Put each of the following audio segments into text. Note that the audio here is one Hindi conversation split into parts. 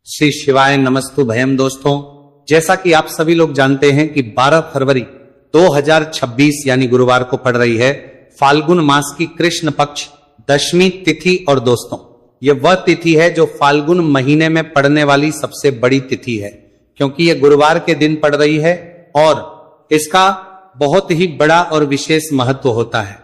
श्री शिवाय नमस्तु भयम। दोस्तों, जैसा कि आप सभी लोग जानते हैं कि 12 फरवरी 2026 यानी गुरुवार को पड़ रही है फाल्गुन मास की कृष्ण पक्ष दशमी तिथि। और दोस्तों, यह वह तिथि है जो फाल्गुन महीने में पड़ने वाली सबसे बड़ी तिथि है, क्योंकि यह गुरुवार के दिन पड़ रही है और इसका बहुत ही बड़ा और विशेष महत्व होता है।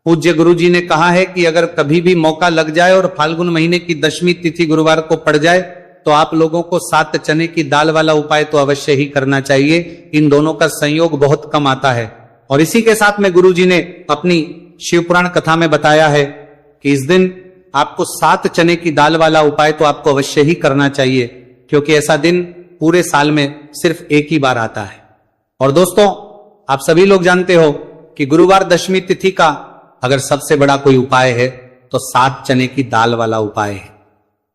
पूज्य गुरु जी ने कहा है कि अगर कभी भी मौका लग जाए और फाल्गुन महीने की दशमी तिथि गुरुवार को पड़ जाए तो आप लोगों को 7 चने की दाल वाला उपाय तो अवश्य ही करना चाहिए। इन दोनों का संयोग बहुत कम आता है। और इसी के साथ में गुरु जी ने अपनी शिव पुराण कथा में बताया है कि इस दिन आपको 7 चने की दाल वाला उपाय तो आपको अवश्य ही करना चाहिए, क्योंकि ऐसा दिन पूरे साल में सिर्फ एक ही बार आता है। और दोस्तों, आप सभी लोग जानते हो कि गुरुवार दशमी तिथि का अगर सबसे बड़ा कोई उपाय है तो 7 चने की दाल वाला उपाय है।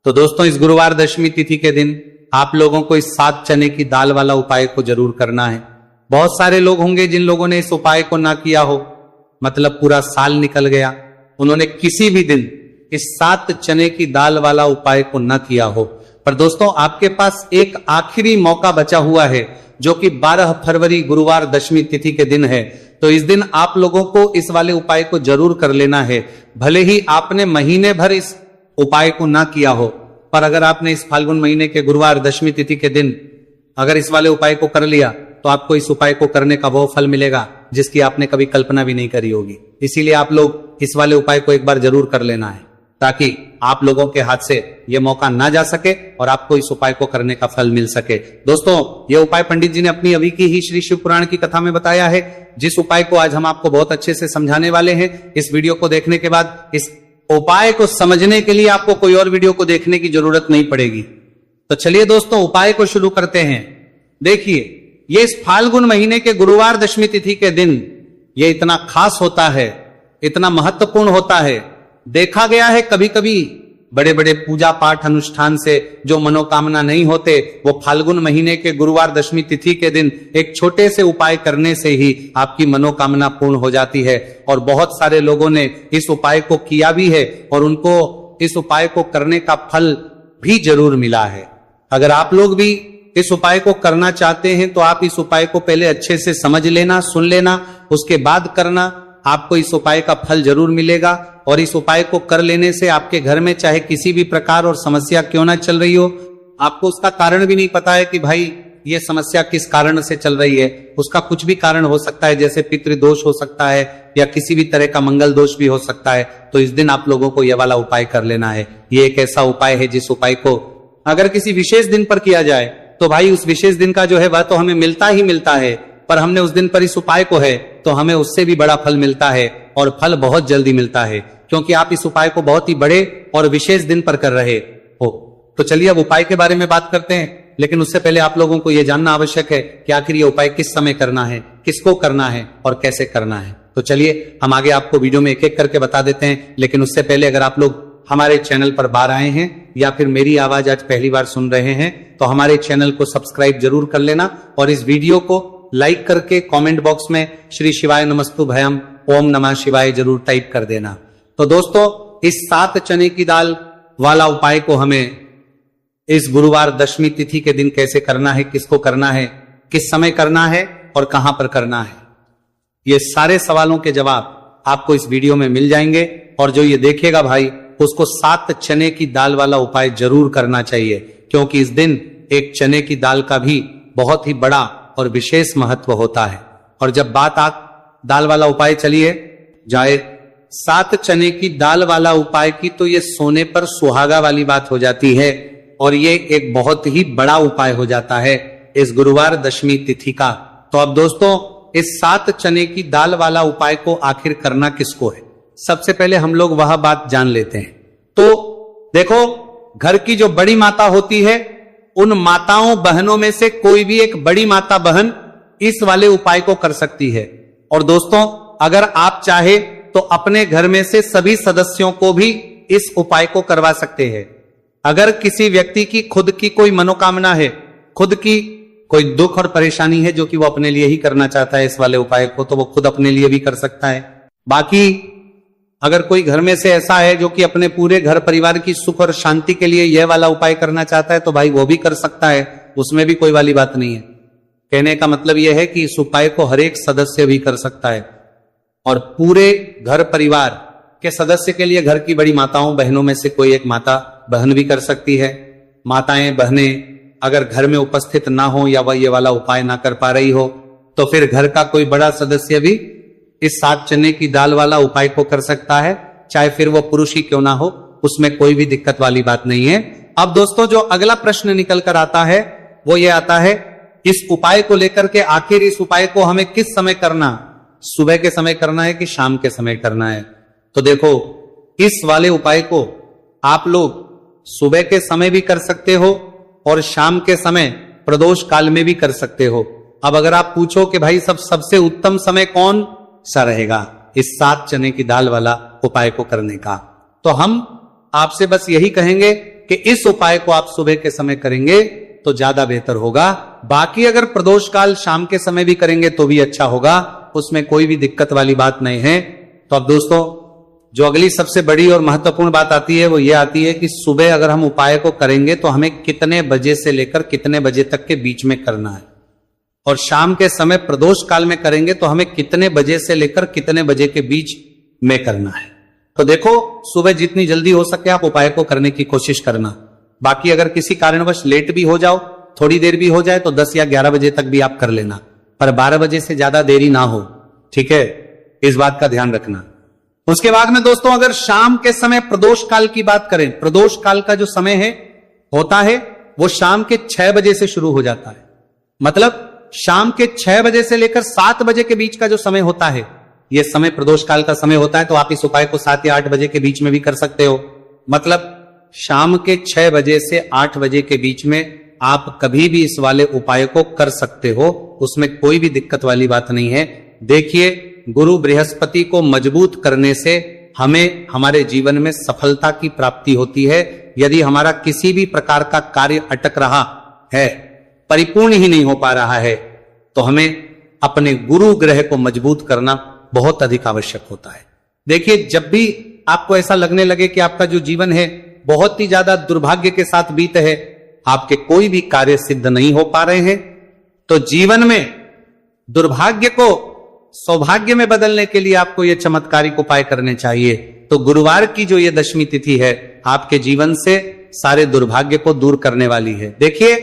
तो दोस्तों, इस गुरुवार दशमी तिथि के दिन आप लोगों को इस 7 चने की दाल वाला उपाय को जरूर करना है। बहुत सारे लोग होंगे जिन लोगों ने इस उपाय को ना किया हो, मतलब पूरा साल निकल गया, उन्होंने किसी भी दिन इस 7 चने की दाल वाला उपाय को न किया हो। पर दोस्तों, आपके पास एक आखिरी मौका बचा हुआ है जो कि 12 फरवरी गुरुवार दशमी तिथि के दिन है। तो इस दिन आप लोगों को इस वाले उपाय को जरूर कर लेना है। भले ही आपने महीने भर इस उपाय को ना किया हो, पर अगर आपने इस फाल्गुन महीने के गुरुवार दशमी तिथि के दिन अगर इस वाले उपाय को कर लिया तो आपको इस उपाय को करने का वो फल मिलेगा जिसकी आपने कभी कल्पना भी नहीं करी होगी। इसीलिए आप लोग इस वाले उपाय को एक बार जरूर कर लेना है, ताकि आप लोगों के हाथ से यह मौका ना जा सके और आपको इस उपाय को करने का फल मिल सके। दोस्तों, यह उपाय पंडित जी ने अपनी अभी की ही श्री शिव पुराण की कथा में बताया है, जिस उपाय को आज हम आपको बहुत अच्छे से समझाने वाले हैं। इस वीडियो को देखने के बाद इस उपाय को समझने के लिए आपको कोई और वीडियो को देखने की जरूरत नहीं पड़ेगी। तो चलिए दोस्तों, उपाय को शुरू करते हैं। देखिए, ये इस फाल्गुन महीने के गुरुवार दशमी तिथि के दिन ये इतना खास होता है, इतना महत्वपूर्ण होता है। देखा गया है कभी कभी बड़े बड़े पूजा पाठ अनुष्ठान से जो मनोकामना नहीं होते, वो फाल्गुन महीने के गुरुवार दशमी तिथि के दिन एक छोटे से उपाय करने से ही आपकी मनोकामना पूर्ण हो जाती है। और बहुत सारे लोगों ने इस उपाय को किया भी है और उनको इस उपाय को करने का फल भी जरूर मिला है। अगर आप लोग भी इस उपाय को करना चाहते हैं तो आप इस उपाय को पहले अच्छे से समझ लेना, सुन लेना, उसके बाद करना। आपको इस उपाय का फल जरूर मिलेगा। और इस उपाय को कर लेने से आपके घर में चाहे किसी भी प्रकार और समस्या क्यों ना चल रही हो, आपको उसका कारण भी नहीं पता है कि भाई ये समस्या किस कारण से चल रही है, उसका कुछ भी कारण हो सकता है, जैसे पितृदोष हो सकता है या किसी भी तरह का मंगल दोष भी हो सकता है। तो इस दिन आप लोगों को यह वाला उपाय कर लेना है। ये एक ऐसा उपाय है जिस उपाय को अगर किसी विशेष दिन पर किया जाए तो भाई उस विशेष दिन का जो है वह तो हमें मिलता ही मिलता है, पर हमने उस दिन पर इस उपाय को है तो हमें उससे भी बड़ा फल मिलता है और फल बहुत जल्दी मिलता है, क्योंकि आप इस उपाय को बहुत ही बड़े और विशेष दिन पर कर रहे हो। तो चलिए अब उपाय के बारे में बात करते हैं, लेकिन उससे पहले आप लोगों को यह जानना आवश्यक है कि आखिर ये उपाय किस समय करना है, किसको करना है और कैसे करना है। तो चलिए हम आगे आपको वीडियो में एक एक करके बता देते हैं। लेकिन उससे पहले अगर आप लोग हमारे चैनल पर बाहर आए हैं या फिर मेरी आवाज आज पहली बार सुन रहे हैं तो हमारे चैनल को सब्सक्राइब जरूर कर लेना और इस वीडियो को लाइक करके कमेंट बॉक्स में श्री शिवाय नमस्तु भयम ओम नमः शिवाय जरूर टाइप कर देना। तो दोस्तों, इस 7 चने की दाल वाला उपाय को हमें इस गुरुवार दशमी तिथि के दिन कैसे करना है, किसको करना है, किस समय करना है और कहां पर करना है, ये सारे सवालों के जवाब आपको इस वीडियो में मिल जाएंगे। और जो ये देखेगा भाई उसको 7 चने की दाल वाला उपाय जरूर करना चाहिए, क्योंकि इस दिन एक चने की दाल का भी बहुत ही बड़ा और विशेष महत्व होता है। और जब बात दाल वाला उपाय चलिए जाए 7 चने की दाल वाला उपाय की, तो ये सोने पर सुहागा वाली बात हो जाती है और ये एक बहुत ही बड़ा उपाय हो जाता है इस गुरुवार दशमी तिथि का। तो अब दोस्तों, इस 7 चने की दाल वाला उपाय को आखिर करना किसको है, सबसे पहले हम लोग वह बात जान लेते हैं। तो देखो, घर की जो बड़ी माता होती है उन माताओं बहनों में से कोई भी एक बड़ी माता बहन इस वाले उपाय को कर सकती है। और दोस्तों, अगर आप चाहे तो अपने घर में से सभी सदस्यों को भी इस उपाय को करवा सकते हैं। अगर किसी व्यक्ति की खुद की कोई मनोकामना है, खुद की कोई दुख और परेशानी है जो कि वो अपने लिए ही करना चाहता है इस वाले उपाय को, तो वो खुद अपने लिए भी कर सकता है। बाकी अगर कोई घर में से ऐसा है जो कि अपने पूरे घर परिवार की सुख और शांति के लिए यह वाला उपाय करना चाहता है तो भाई वो भी कर सकता है, उसमें भी कोई वाली बात नहीं है। कहने का मतलब यह है कि इस उपाय को हर एक सदस्य भी कर सकता है और पूरे घर परिवार के सदस्य के लिए घर की बड़ी माताओं बहनों में से कोई एक माता बहन भी कर सकती है। माताएं बहनें अगर घर में उपस्थित ना हो या वह ये वाला उपाय ना कर पा रही हो तो फिर घर का कोई बड़ा सदस्य भी इस 7 चने की दाल वाला उपाय को कर सकता है, चाहे फिर वो पुरुष ही क्यों ना हो, उसमें कोई भी दिक्कत वाली बात नहीं है। अब दोस्तों जो अगला प्रश्न निकल कर आता है वो ये आता है, इस उपाय को लेकर के आखिर इस उपाय को हमें किस समय करना, सुबह के समय करना है कि शाम के समय करना है? तो देखो इस वाले उपाय को आप लोग सुबह के समय भी कर सकते हो और शाम के समय प्रदोष काल में भी कर सकते हो। अब अगर आप पूछो कि भाई सबसे उत्तम समय कौन सा रहेगा इस 7 चने की दाल वाला उपाय को करने का, तो हम आपसे बस यही कहेंगे कि इस उपाय को आप सुबह के समय करेंगे तो ज्यादा बेहतर होगा। बाकी अगर प्रदोष काल शाम के समय भी करेंगे तो भी अच्छा होगा, उसमें कोई भी दिक्कत वाली बात नहीं है। तो अब दोस्तों जो अगली सबसे बड़ी और महत्वपूर्ण बात आती है वो ये आती है कि सुबह अगर हम उपाय को करेंगे तो हमें कितने बजे से लेकर कितने बजे तक के बीच में करना है, और शाम के समय प्रदोष काल में करेंगे तो हमें कितने बजे से लेकर कितने बजे के बीच में करना है। तो देखो सुबह जितनी जल्दी हो सके आप उपाय को करने की कोशिश करना। बाकी अगर किसी कारणवश लेट भी हो जाओ, थोड़ी देर भी हो जाए तो 10 या 11 बजे तक भी आप कर लेना, पर 12 बजे से ज्यादा देरी ना हो, ठीक है, इस बात का ध्यान रखना। उसके बाद में दोस्तों अगर शाम के समय प्रदोष काल की बात करें, प्रदोष काल का जो समय है होता है वो शाम के 6 बजे से शुरू हो जाता है। मतलब शाम के 6 बजे से लेकर 7 बजे के बीच का जो समय होता है यह समय प्रदोष काल का समय होता है। तो आप इस उपाय को 7 या 8 बजे के बीच में भी कर सकते हो। मतलब शाम के 6 बजे से 8 बजे के बीच में आप कभी भी इस वाले उपाय को कर सकते हो, उसमें कोई भी दिक्कत वाली बात नहीं है। देखिए गुरु बृहस्पति को मजबूत करने से हमें हमारे जीवन में सफलता की प्राप्ति होती है। यदि हमारा किसी भी प्रकार का कार्य अटक रहा है, परिपूर्ण ही नहीं हो पा रहा है, तो हमें अपने गुरु ग्रह को मजबूत करना बहुत अधिक आवश्यक होता है। देखिए जब भी आपको ऐसा लगने लगे कि आपका जो जीवन है बहुत ही ज्यादा दुर्भाग्य के साथ बीत है, आपके कोई भी कार्य सिद्ध नहीं हो पा रहे हैं, तो जीवन में दुर्भाग्य को सौभाग्य में बदलने के लिए आपको यह चमत्कारिक उपाय करने चाहिए। तो गुरुवार की जो ये दशमी तिथि है आपके जीवन से सारे दुर्भाग्य को दूर करने वाली है। देखिए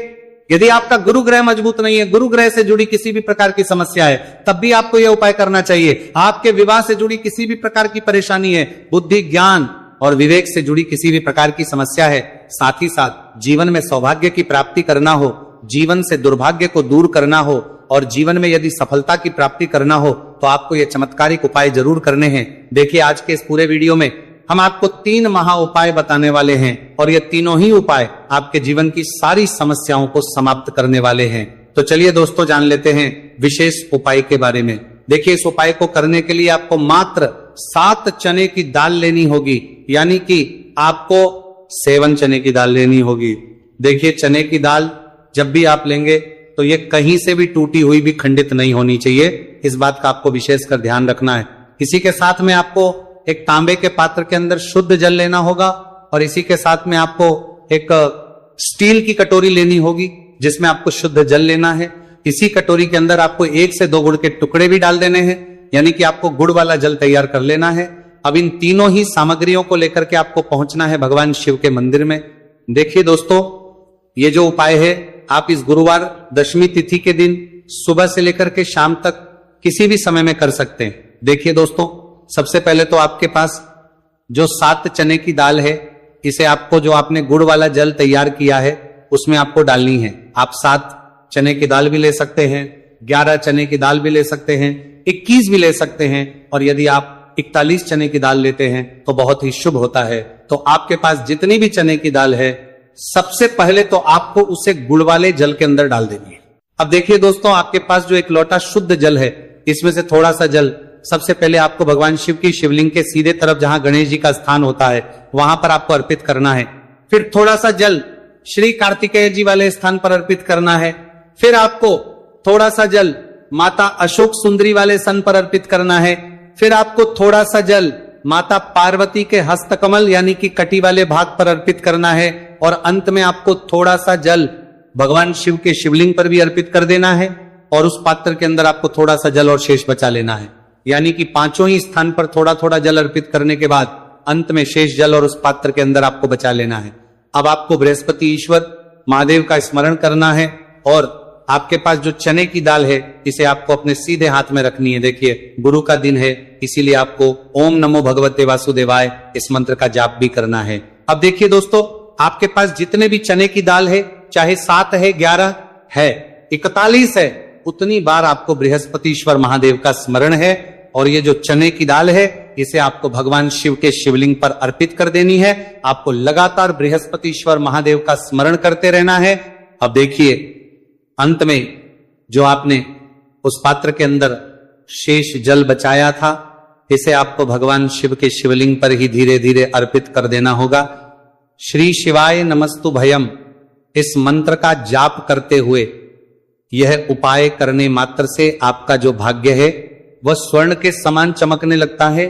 यदि आपका गुरु ग्रह मजबूत नहीं है, गुरु ग्रह से जुड़ी किसी भी प्रकार की समस्या है, तब भी आपको यह उपाय करना चाहिए। आपके विवाह से जुड़ी किसी भी प्रकार की परेशानी है, बुद्धि ज्ञान और विवेक से जुड़ी किसी भी प्रकार की समस्या है, साथ ही साथ जीवन में सौभाग्य की प्राप्ति करना हो, जीवन से दुर्भाग्य को दूर करना हो और जीवन में यदि सफलता की प्राप्ति करना हो, तो आपको यह चमत्कारिक उपाय जरूर करने हैं। देखिए आज के इस पूरे वीडियो में हम आपको 3 महा उपाय बताने वाले हैं और ये तीनों ही उपाय आपके जीवन की सारी समस्याओं को समाप्त करने वाले हैं। तो चलिए दोस्तों जान लेते हैं विशेष उपाय के बारे में। देखिए इस उपाय को करने के लिए आपको मात्र 7 चने की दाल लेनी होगी, यानी कि आपको 7 चने की दाल लेनी होगी। देखिए चने की दाल जब भी आप लेंगे तो ये कहीं से भी टूटी हुई भी खंडित नहीं होनी चाहिए, इस बात का आपको विशेषकर ध्यान रखना है। इसी के साथ में आपको एक तांबे के पात्र के अंदर शुद्ध जल लेना होगा और इसी के साथ में आपको एक स्टील की कटोरी लेनी होगी जिसमें आपको शुद्ध जल लेना है। इसी कटोरी के अंदर आपको 1 से 2 गुड़ के टुकड़े भी डाल देने हैं, यानी कि आपको गुड़ वाला जल तैयार कर लेना है। अब इन तीनों ही सामग्रियों को लेकर के आपको पहुंचना है भगवान शिव के मंदिर में। देखिए दोस्तों ये जो उपाय है आप इस गुरुवार दशमी तिथि के दिन सुबह से लेकर के शाम तक किसी भी समय में कर सकते हैं। देखिए दोस्तों सबसे पहले तो आपके पास जो 7 चने की दाल है, इसे आपको जो आपने गुड़ वाला जल तैयार किया है उसमें आपको डालनी है। आप 7 चने की दाल भी ले सकते हैं, 11 चने की दाल भी ले सकते हैं, 21 भी ले सकते हैं, और यदि आप 41 चने की दाल लेते हैं तो बहुत ही शुभ होता है। तो आपके पास जितनी भी चने की दाल है सबसे पहले तो आपको उसे गुड़ वाले जल के अंदर डाल देनी है। अब देखिए दोस्तों आपके पास जो एक लोटा शुद्ध जल है, इसमें से थोड़ा सा जल सबसे पहले आपको भगवान शिव की शिवलिंग के सीधे तरफ जहां गणेश जी का स्थान होता है वहां पर आपको अर्पित करना है। फिर थोड़ा सा जल श्री कार्तिकेय जी वाले स्थान पर अर्पित करना है। फिर आपको थोड़ा सा जल माता अशोक सुंदरी वाले स्थान पर अर्पित करना है। फिर आपको थोड़ा सा जल माता पार्वती के हस्तकमल यानी कि कटी वाले भाग पर अर्पित करना है, और अंत में आपको थोड़ा सा जल भगवान शिव के शिवलिंग पर भी अर्पित कर देना है, और उस पात्र के अंदर आपको थोड़ा सा जल और शेष बचा लेना है। यानी कि पांचों ही स्थान पर थोड़ा थोड़ा जल अर्पित करने के बाद अंत में शेष जल और उस पात्र के अंदर आपको बचा लेना है। अब आपको बृहस्पति ईश्वर महादेव का स्मरण करना है, और आपके पास जो चने की दाल है इसे आपको अपने सीधे हाथ में रखनी है। देखिए गुरु का दिन है, इसीलिए आपको ओम नमो भगवते वासुदेवाय इस मंत्र का जाप भी करना है। अब देखिए दोस्तों, आपके पास जितने भी चने की दाल है, चाहे 7 है, 11 है, 41 है, उतनी बार आपको बृहस्पतिश्वर महादेव का स्मरण है, और ये जो चने की दाल है इसे आपको भगवान शिव के शिवलिंग पर अर्पित कर देनी है। आपको लगातार बृहस्पतिश्वर महादेव का स्मरण करते रहना है। अब देखिए अंत में जो आपने उस पात्र के अंदर शेष जल बचाया था, इसे आपको भगवान शिव के शिवलिंग पर ही धीरे धीरे अर्पित कर देना होगा। श्री शिवाय नमस्तु भयम इस मंत्र का जाप करते हुए यह उपाय करने मात्र से आपका जो भाग्य है वह स्वर्ण के समान चमकने लगता है।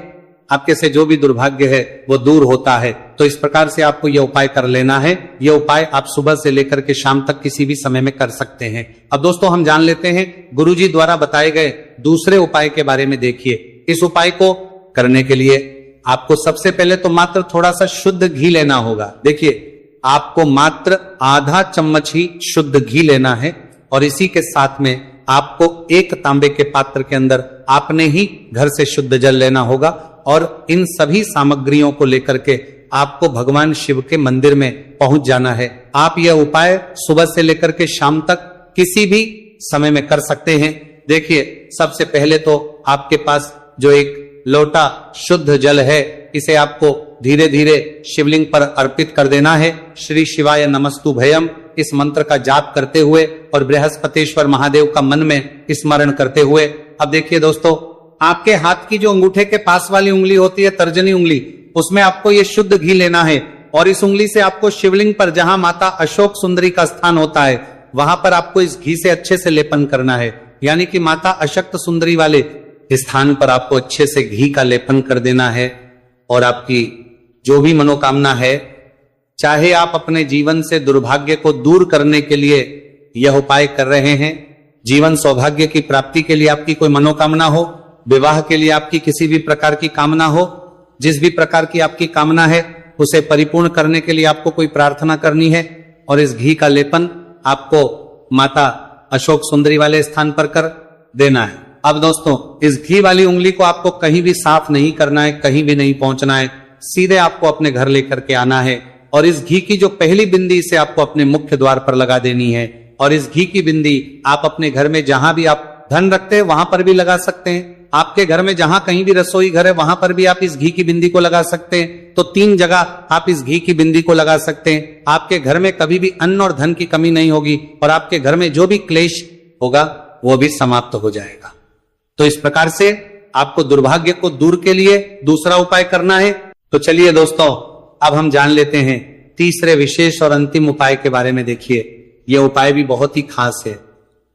आपके से जो भी दुर्भाग्य है वो दूर होता है। तो इस प्रकार से आपको यह उपाय कर लेना है। यह उपाय आप सुबह से लेकर के शाम तक किसी भी समय में कर सकते हैं। अब दोस्तों हम जान लेते हैं गुरुजी द्वारा बताए गए दूसरे उपाय के बारे में। देखिए इस उपाय को करने के लिए आपको सबसे पहले तो मात्र थोड़ा सा शुद्ध घी लेना होगा। देखिए आपको मात्र आधा चम्मच ही शुद्ध घी लेना है, और इसी के साथ में आपको एक तांबे के पात्र के अंदर आपने ही घर से शुद्ध जल लेना होगा, और इन सभी सामग्रियों को लेकर के आपको भगवान शिव के मंदिर में पहुंच जाना है। आप यह उपाय सुबह से लेकर के शाम तक किसी भी समय में कर सकते हैं। देखिए सबसे पहले तो आपके पास जो एक लोटा शुद्ध जल है इसे आपको धीरे धीरे शिवलिंग पर अर्पित कर देना है। श्री शिवाय नमस्तु भयम इस मंत्र का जाप करते हुए और बृहस्पतिश्वर महादेव का मन में स्मरण करते हुए। अब देखिए दोस्तों, आपके हाथ की जो अंगूठे के पास वाली उंगली होती है, तर्जनी उंगली, उसमें आपको ये शुद्ध घी लेना है, और इस उंगली से आपको शिवलिंग पर जहां माता अशोक सुंदरी का स्थान होता है वहां पर आपको इस घी से अच्छे से लेपन करना है। यानी कि माता अशक्त सुंदरी वाले स्थान पर आपको अच्छे से घी का लेपन कर देना है, और आपकी जो भी मनोकामना है, चाहे आप अपने जीवन से दुर्भाग्य को दूर करने के लिए यह उपाय कर रहे हैं, जीवन सौभाग्य की प्राप्ति के लिए आपकी कोई मनोकामना हो, विवाह के लिए आपकी किसी भी प्रकार की कामना हो, जिस भी प्रकार की आपकी कामना है उसे परिपूर्ण करने के लिए आपको कोई प्रार्थना करनी है, और इस घी का लेपन आपको माता अशोक सुंदरी वाले स्थान पर कर देना है। अब दोस्तों इस घी वाली उंगली को आपको कहीं भी साफ नहीं करना है, कहीं भी नहीं पहुंचना है, सीधे आपको अपने घर लेकर के आना है, और इस घी की जो पहली बिंदी इसे आपको अपने मुख्य द्वार पर लगा देनी है। और इस घी की बिंदी आप अपने घर में जहां भी आप धन रखते हैं वहां पर भी लगा सकते हैं। आपके घर में जहां कहीं भी रसोई घर है वहां पर भी आप इस घी की बिंदी को लगा सकते हैं। तो 3 जगह आप इस घी की बिंदी को लगा सकते हैं। आपके घर में कभी भी अन्न और धन की कमी नहीं होगी, और आपके घर में जो भी क्लेश होगा वो भी समाप्त हो जाएगा। तो इस प्रकार से आपको दुर्भाग्य को दूर के लिए दूसरा उपाय करना है। तो चलिए दोस्तों, अब हम जान लेते हैं तीसरे विशेष और अंतिम उपाय के बारे में। देखिए यह उपाय भी बहुत ही खास है,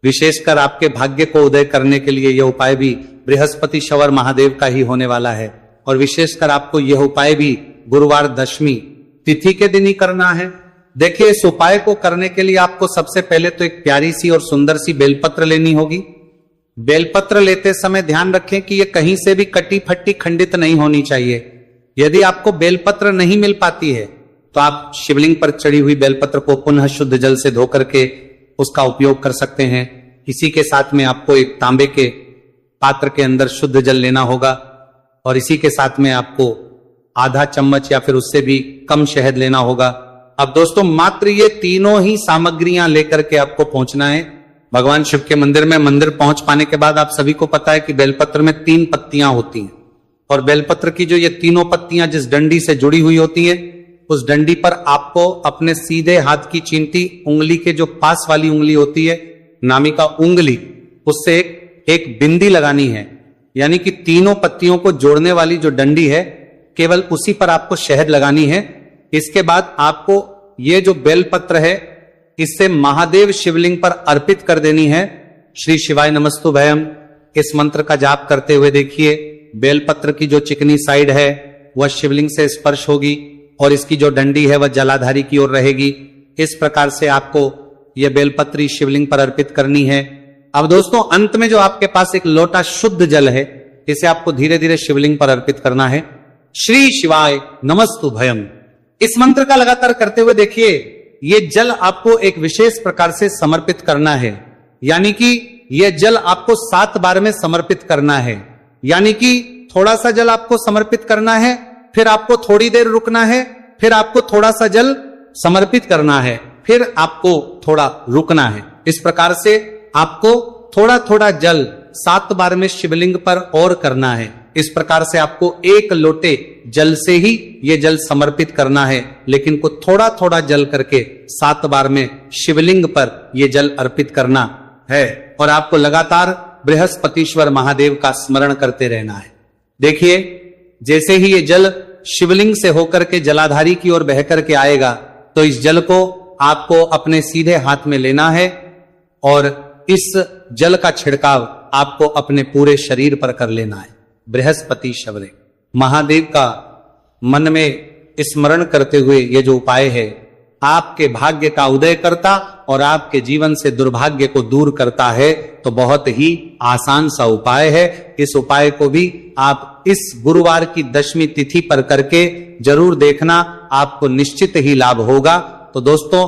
विशेषकर आपके भाग्य को उदय करने के लिए यह उपाय भी बृहस्पतिश्वर महादेव का ही होने वाला है, और विशेषकर आपको यह उपाय भी गुरुवार दशमी तिथि के दिन ही करना है। देखिए इस उपाय को करने के लिए आपको सबसे पहले तो एक प्यारी सी और सुंदर सी बेलपत्र लेनी होगी। बेलपत्र लेते समय ध्यान रखें कि यह कहीं से भी कटी फट्टी खंडित नहीं होनी चाहिए। यदि आपको बेलपत्र नहीं मिल पाती है तो आप शिवलिंग पर चढ़ी हुई बेलपत्र को पुनः शुद्ध जल से धो करके उसका उपयोग कर सकते हैं। इसी के साथ में आपको एक तांबे के पात्र के अंदर शुद्ध जल लेना होगा, और इसी के साथ में आपको आधा चम्मच या फिर उससे भी कम शहद लेना होगा। अब दोस्तों मात्र ये तीनों ही सामग्रियां लेकर के आपको पहुंचना है भगवान शिव के मंदिर में। मंदिर पहुंच पाने के बाद आप सभी को पता है कि बेलपत्र में 3 पत्तियां होती हैं, और बेलपत्र की जो ये तीनों पत्तियां जिस डंडी से जुड़ी हुई होती है, उस डंडी पर आपको अपने सीधे हाथ की चींटी उंगली के जो पास वाली उंगली होती है, नामिका उंगली, उससे एक बिंदी लगानी है। यानी कि तीनों पत्तियों को जोड़ने वाली जो डंडी है, केवल उसी पर आपको शहद लगानी है। इसके बाद आपको ये जो बेलपत्र है इससे महादेव शिवलिंग पर अर्पित कर देनी है। श्री शिवाय नमस्तु भयम इस मंत्र का जाप करते हुए देखिए बेलपत्र की जो चिकनी साइड है वह शिवलिंग से स्पर्श होगी और इसकी जो डंडी है वह जलाधारी की ओर रहेगी। इस प्रकार से आपको यह बेलपत्री शिवलिंग पर अर्पित करनी है। अब दोस्तों अंत में जो आपके पास एक लोटा शुद्ध जल है, इसे आपको धीरे धीरे शिवलिंग पर अर्पित करना है। श्री शिवाय नमस्तु भयम, इस मंत्र का लगातार करते हुए देखिए, ये जल आपको एक विशेष प्रकार से समर्पित करना है, यानी कि यह जल आपको 7 बार में समर्पित करना है। यानी कि थोड़ा सा जल आपको समर्पित करना है, फिर आपको थोड़ी देर रुकना है, फिर आपको थोड़ा सा जल समर्पित करना है, फिर आपको थोड़ा रुकना है। इस प्रकार से आपको थोड़ा थोड़ा जल 7 बार में शिवलिंग पर और करना है। इस प्रकार से आपको 1 लोटे जल से ही यह जल समर्पित करना है, लेकिन को थोड़ा थोड़ा जल करके 7 बार में शिवलिंग पर यह जल अर्पित करना है और आपको लगातार बृहस्पतिश्वर महादेव का स्मरण करते रहना है। देखिए, जैसे ही ये जल शिवलिंग से होकर के जलाधारी की ओर बह करके आएगा, तो इस जल को आपको अपने सीधे हाथ में लेना है और इस जल का छिड़काव आपको अपने पूरे शरीर पर कर लेना है। बृहस्पति शवरे महादेव का मन में स्मरण करते हुए ये जो उपाय है, आपके भाग्य का उदय करता और आपके जीवन से दुर्भाग्य को दूर करता है। तो बहुत ही आसान सा उपाय है। इस उपाय को भी आप इस गुरुवार की 10वीं तिथि पर करके जरूर देखना, आपको निश्चित ही लाभ होगा। तो दोस्तों